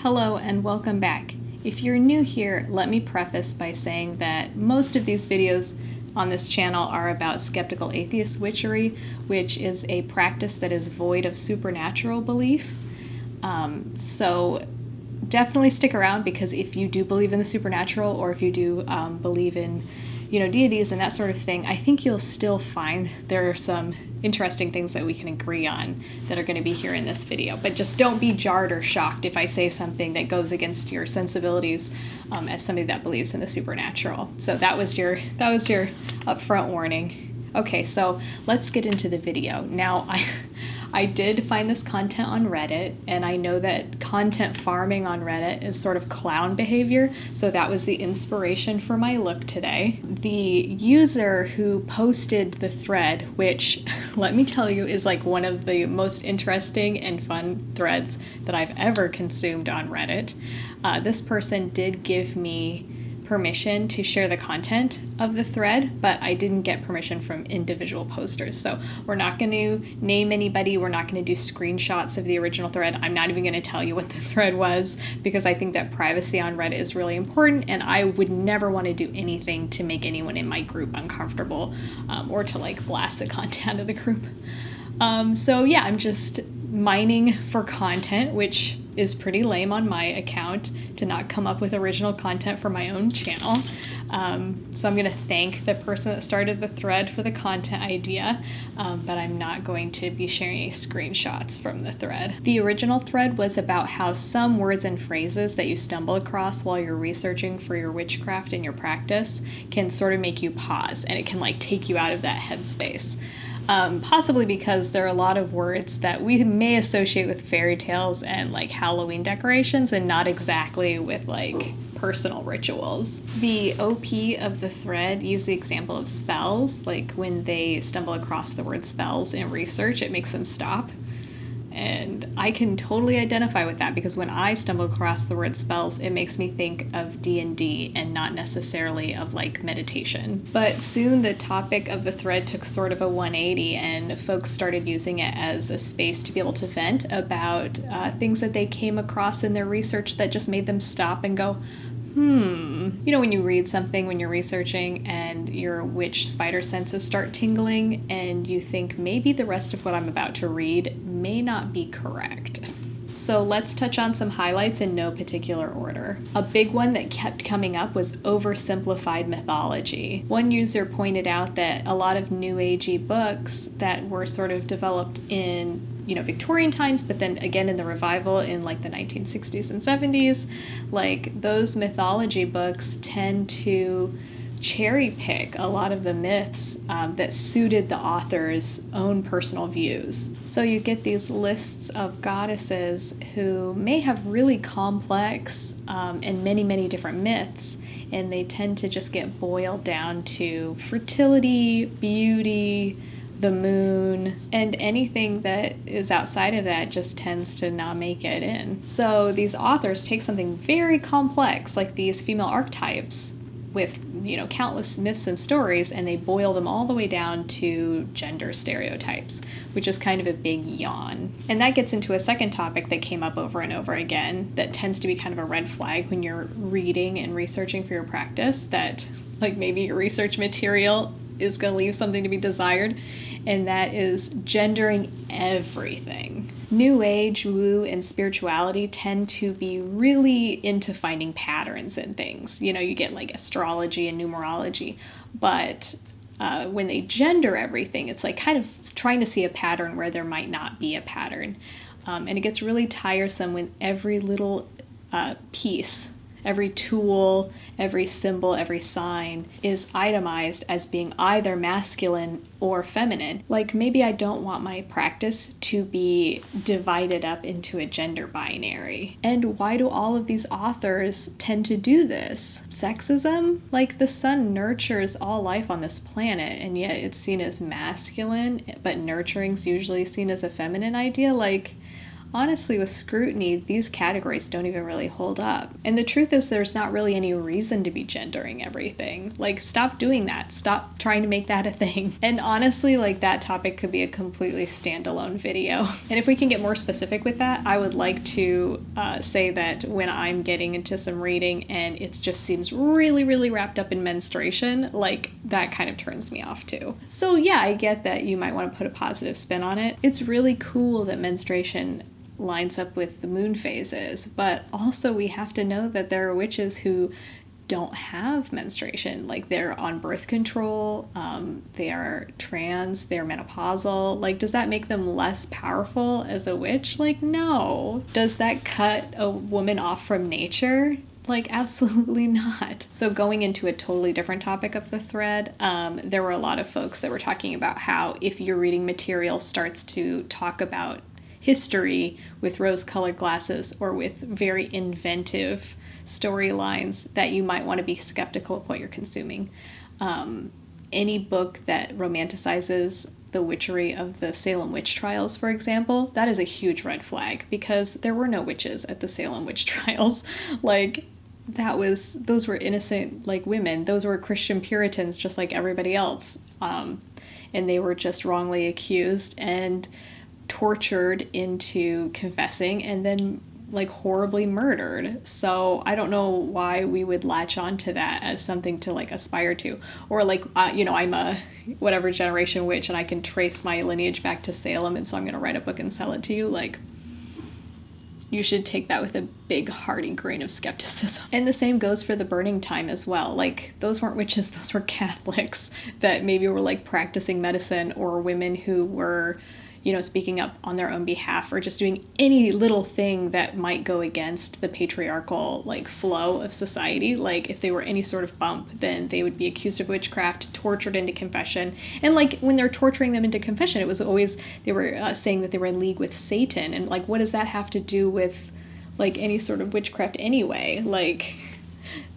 Hello and welcome back. If you're new here, let me preface by saying that most of these videos on this channel are about skeptical atheist witchery, which is a practice that is void of supernatural belief. So definitely stick around, because if you do believe in the supernatural, or if you do believe in deities and that sort of thing, I think you'll still find there are some interesting things that we can agree on that are going to be here in this video. But just don't be jarred or shocked if I say something that goes against your sensibilities as somebody that believes in the supernatural. So that was your upfront warning. Okay, so let's get into the video. Now, I did find this content on Reddit, and I know that content farming on Reddit is sort of clown behavior, so that was the inspiration for my look today. The user who posted the thread, which, let me tell you, is like one of the most interesting and fun threads that I've ever consumed on Reddit. This person did give me permission to share the content of the thread, but I didn't get permission from individual posters. So we're not going to name anybody. We're not going to do screenshots of the original thread. I'm not even going to tell you what the thread was, because I think that privacy on Reddit is really important, and I would never want to do anything to make anyone in my group uncomfortable, or to like blast the content out of the group. So yeah, I'm just mining for content, which is pretty lame on my account to not come up with original content for my own channel. So I'm going to thank the person that started the thread for the content idea, but I'm not going to be sharing any screenshots from the thread. The original thread was about how some words and phrases that you stumble across while you're researching for your witchcraft and your practice can sort of make you pause, and it can like take you out of that headspace. Possibly because there are a lot of words that we may associate with fairy tales and like Halloween decorations, and not exactly with like personal rituals. The OP of the thread used the example of spells, like when they stumble across the word spells in research, it makes them stop. And I can totally identify with that, because when I stumble across the word spells, it makes me think of D&D and not necessarily of like meditation. But soon the topic of the thread took sort of a 180, and folks started using it as a space to be able to vent about things that they came across in their research that just made them stop and go, when you read something when you're researching and your witch spider senses start tingling, and you think maybe the rest of what I'm about to read may not be correct. So let's touch on some highlights in no particular order. A big one that kept coming up was oversimplified mythology. One user pointed out that a lot of New Agey books that were sort of developed in Victorian times, but then again in the revival in like the 1960s and 70s, like those mythology books tend to cherry pick a lot of the myths that suited the author's own personal views. So you get these lists of goddesses who may have really complex and many, many different myths, and they tend to just get boiled down to fertility, beauty, the moon, and anything that is outside of that just tends to not make it in. So these authors take something very complex, like these female archetypes with countless myths and stories, and they boil them all the way down to gender stereotypes, which is kind of a big yawn. And that gets into a second topic that came up over and over again that tends to be kind of a red flag when you're reading and researching for your practice, that like maybe your research material is going to leave something to be desired, and that is gendering everything. New Age, woo, and spirituality tend to be really into finding patterns in things. You get like astrology and numerology, but when they gender everything, it's like kind of trying to see a pattern where there might not be a pattern. And it gets really tiresome when every little piece, every tool, every symbol, every sign is itemized as being either masculine or feminine. Like maybe I don't want my practice to be divided up into a gender binary. And why do all of these authors tend to do this? Sexism? Like the sun nurtures all life on this planet, and yet it's seen as masculine, but nurturing's usually seen as a feminine idea. Like, honestly, with scrutiny, these categories don't even really hold up. And the truth is, there's not really any reason to be gendering everything. Like, stop doing that. Stop trying to make that a thing. And honestly, like, that topic could be a completely standalone video. And if we can get more specific with that, I would like to say that when I'm getting into some reading and it just seems really, really wrapped up in menstruation, like, that kind of turns me off too. So yeah, I get that you might want to put a positive spin on it. It's really cool that menstruation lines up with the moon phases, but also we have to know that there are witches who don't have menstruation. Like, they're on birth control, they are trans, they're menopausal. Like, does that make them less powerful as a witch? Like, no. Does that cut a woman off from nature? Like, absolutely not. So going into a totally different topic of the thread, there were a lot of folks that were talking about how if your reading material starts to talk about history with rose-colored glasses or with very inventive storylines, that you might want to be skeptical of what you're consuming. Any book that romanticizes the witchery of the Salem witch trials, for example, that is a huge red flag, because there were no witches at the Salem witch trials. Like, those were innocent, like, women. Those were Christian Puritans just like everybody else. And they were just wrongly accused and tortured into confessing and then, like, horribly murdered. So I don't know why we would latch on to that as something to, like, aspire to. Or, like, I'm a whatever generation witch and I can trace my lineage back to Salem, and so I'm going to write a book and sell it to you. Like, you should take that with a big hearty grain of skepticism. And the same goes for the burning time as well. Like, those weren't witches, those were Catholics that maybe were, like, practicing medicine, or women who were, speaking up on their own behalf, or just doing any little thing that might go against the patriarchal, like, flow of society. Like, if they were any sort of bump, then they would be accused of witchcraft, tortured into confession. And, like, when they're torturing them into confession, it was always, they were saying that they were in league with Satan. And, like, what does that have to do with, like, any sort of witchcraft anyway? Like,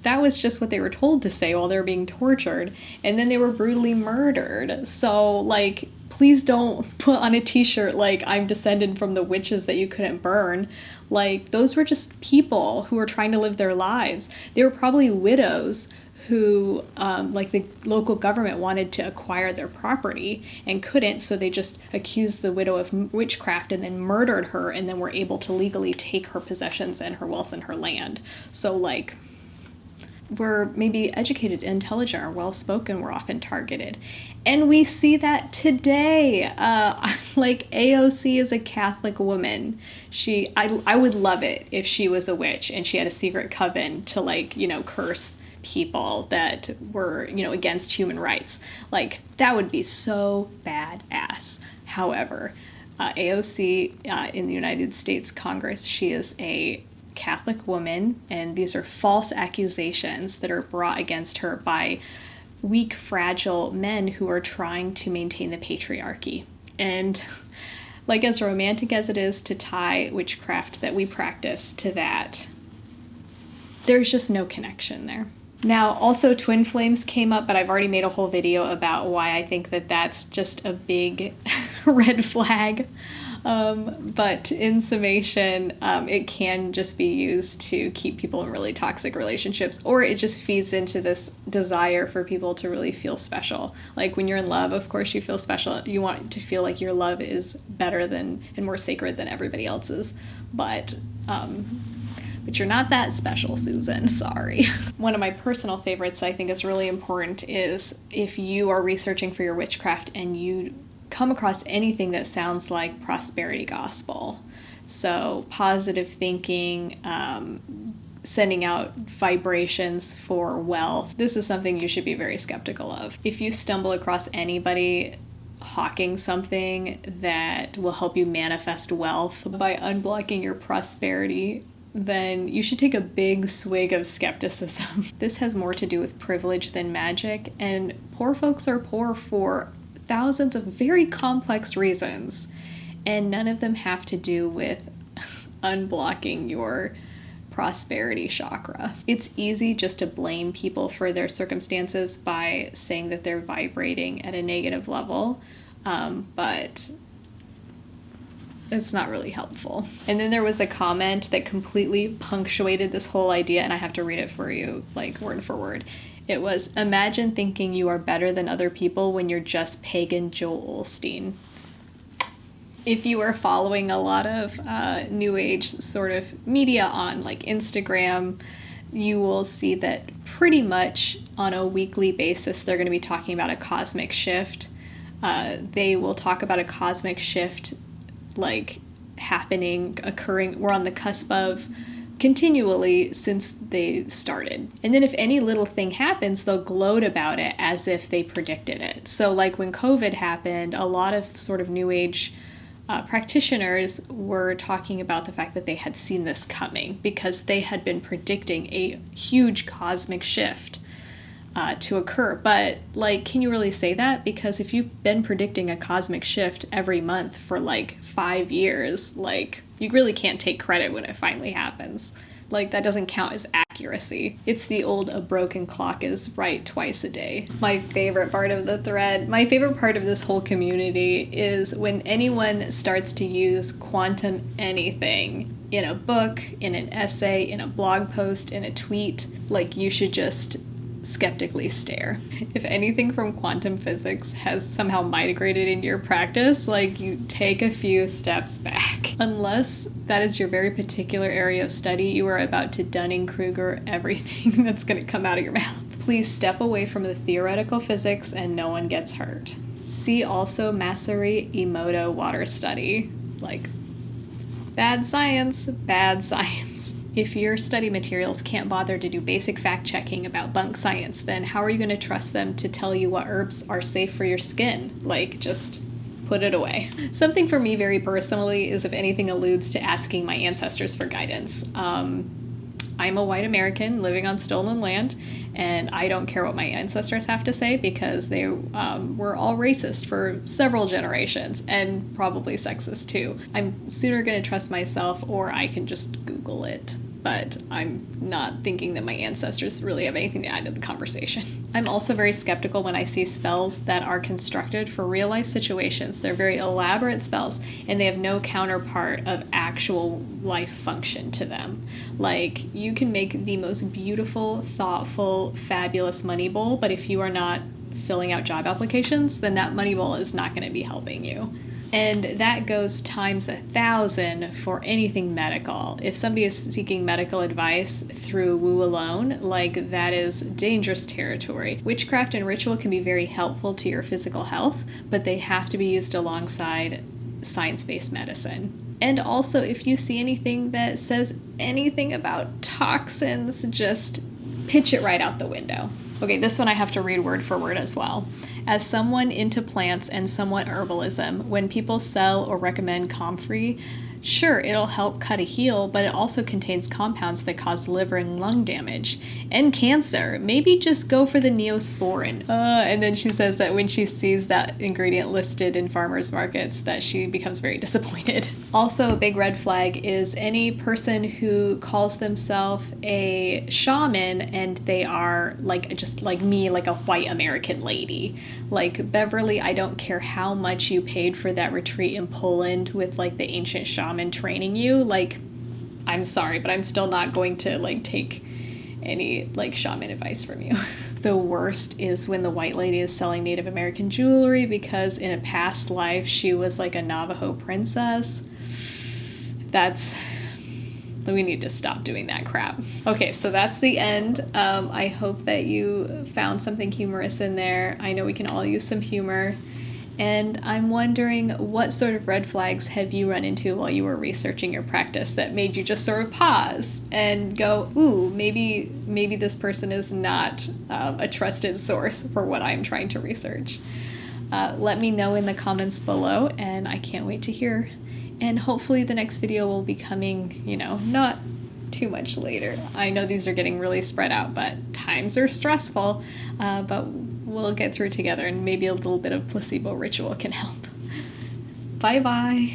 that was just what they were told to say while they were being tortured. And then they were brutally murdered. So, like, please don't put on a t-shirt, like, I'm descended from the witches that you couldn't burn. Like, those were just people who were trying to live their lives. They were probably widows who, like, the local government wanted to acquire their property and couldn't, so they just accused the widow of witchcraft and then murdered her, and then were able to legally take her possessions and her wealth and her land. So, like, we're maybe educated, intelligent, or well-spoken, we're often targeted. And we see that today. Like, AOC is a Catholic woman. I would love it if she was a witch and she had a secret coven to, like, curse people that were, against human rights. Like, that would be so badass. However, AOC in the United States Congress, she is a Catholic woman, and these are false accusations that are brought against her by weak, fragile men who are trying to maintain the patriarchy. And, like, as romantic as it is to tie witchcraft that we practice to that, there's just no connection there. Now, also, twin flames came up, but I've already made a whole video about why I think that that's just a big red flag. But in summation, it can just be used to keep people in really toxic relationships, or it just feeds into this desire for people to really feel special. Like, when you're in love, of course you feel special. You want to feel like your love is better than and more sacred than everybody else's. But you're not that special, Susan. Sorry. One of my personal favorites I think is really important is if you are researching for your witchcraft and you come across anything that sounds like prosperity gospel. So positive thinking, sending out vibrations for wealth. This is something you should be very skeptical of. If you stumble across anybody hawking something that will help you manifest wealth by unblocking your prosperity, then you should take a big swig of skepticism. This has more to do with privilege than magic, and poor folks are poor for thousands of very complex reasons, and none of them have to do with unblocking your prosperity chakra. It's easy just to blame people for their circumstances by saying that they're vibrating at a negative level, but it's not really helpful. And then there was a comment that completely punctuated this whole idea, and I have to read it for you, like word for word. It was, imagine thinking you are better than other people when you're just pagan Joel Osteen. If you are following a lot of New Age sort of media on like Instagram, you will see that pretty much on a weekly basis they're going to be talking about a cosmic shift. They will talk about a cosmic shift like happening, occurring, we're on the cusp of continually since they started. And then if any little thing happens, they'll gloat about it as if they predicted it. So like when COVID happened, a lot of sort of New Age practitioners were talking about the fact that they had seen this coming because they had been predicting a huge cosmic shift to occur. But like, can you really say that? Because if you've been predicting a cosmic shift every month for like 5 years, like you really can't take credit when it finally happens. Like that doesn't count as accuracy. It's the old a broken clock is right twice a day. My favorite part of the thread, my favorite part of this whole community is when anyone starts to use quantum anything in a book, in an essay, in a blog post, in a tweet, like you should just skeptically stare. If anything from quantum physics has somehow migrated into your practice, like you take a few steps back. Unless that is your very particular area of study, you are about to Dunning-Kruger everything that's going to come out of your mouth. Please step away from the theoretical physics and no one gets hurt. See also Masaru Emoto water study. Like, bad science, bad science. If your study materials can't bother to do basic fact-checking about bunk science, then how are you going to trust them to tell you what herbs are safe for your skin? Like, just put it away. Something for me very personally is if anything alludes to asking my ancestors for guidance. I'm a white American living on stolen land, and I don't care what my ancestors have to say because they were all racist for several generations and probably sexist too. I'm sooner going to trust myself, or I can just Google it. But I'm not thinking that my ancestors really have anything to add to the conversation. I'm also very skeptical when I see spells that are constructed for real life situations. They're very elaborate spells and they have no counterpart of actual life function to them. Like, you can make the most beautiful, thoughtful, fabulous money bowl, but if you are not filling out job applications, then that money bowl is not going to be helping you. And that goes times 1,000 for anything medical. If somebody is seeking medical advice through woo alone, like that is dangerous territory. Witchcraft and ritual can be very helpful to your physical health, but they have to be used alongside science-based medicine. And also, if you see anything that says anything about toxins, just pitch it right out the window. Okay, this one I have to read word for word as well. As someone into plants and somewhat herbalism, when people sell or recommend comfrey, sure, it'll help cut a heel, but it also contains compounds that cause liver and lung damage and cancer. Maybe just go for the Neosporin. And then she says that when she sees that ingredient listed in farmers markets, that she becomes very disappointed. Also, a big red flag is any person who calls themselves a shaman and they are like just like me, like a white American lady. Like, Beverly, I don't care how much you paid for that retreat in Poland with like the ancient shaman training you, like, I'm sorry, but I'm still not going to like take any like shaman advice from you. The worst is when the white lady is selling Native American jewelry because in a past life she was like a Navajo princess. We need to stop doing that crap. Okay, so that's the end. I hope that you found something humorous in there. I know we can all use some humor. And I'm wondering, what sort of red flags have you run into while you were researching your practice that made you just sort of pause and go, ooh, maybe this person is not a trusted source for what I'm trying to research. Let me know in the comments below, and I can't wait to hear. And hopefully the next video will be coming, not too much later. I know these are getting really spread out, but times are stressful, but we'll get through together, and maybe a little bit of placebo ritual can help. Bye-bye.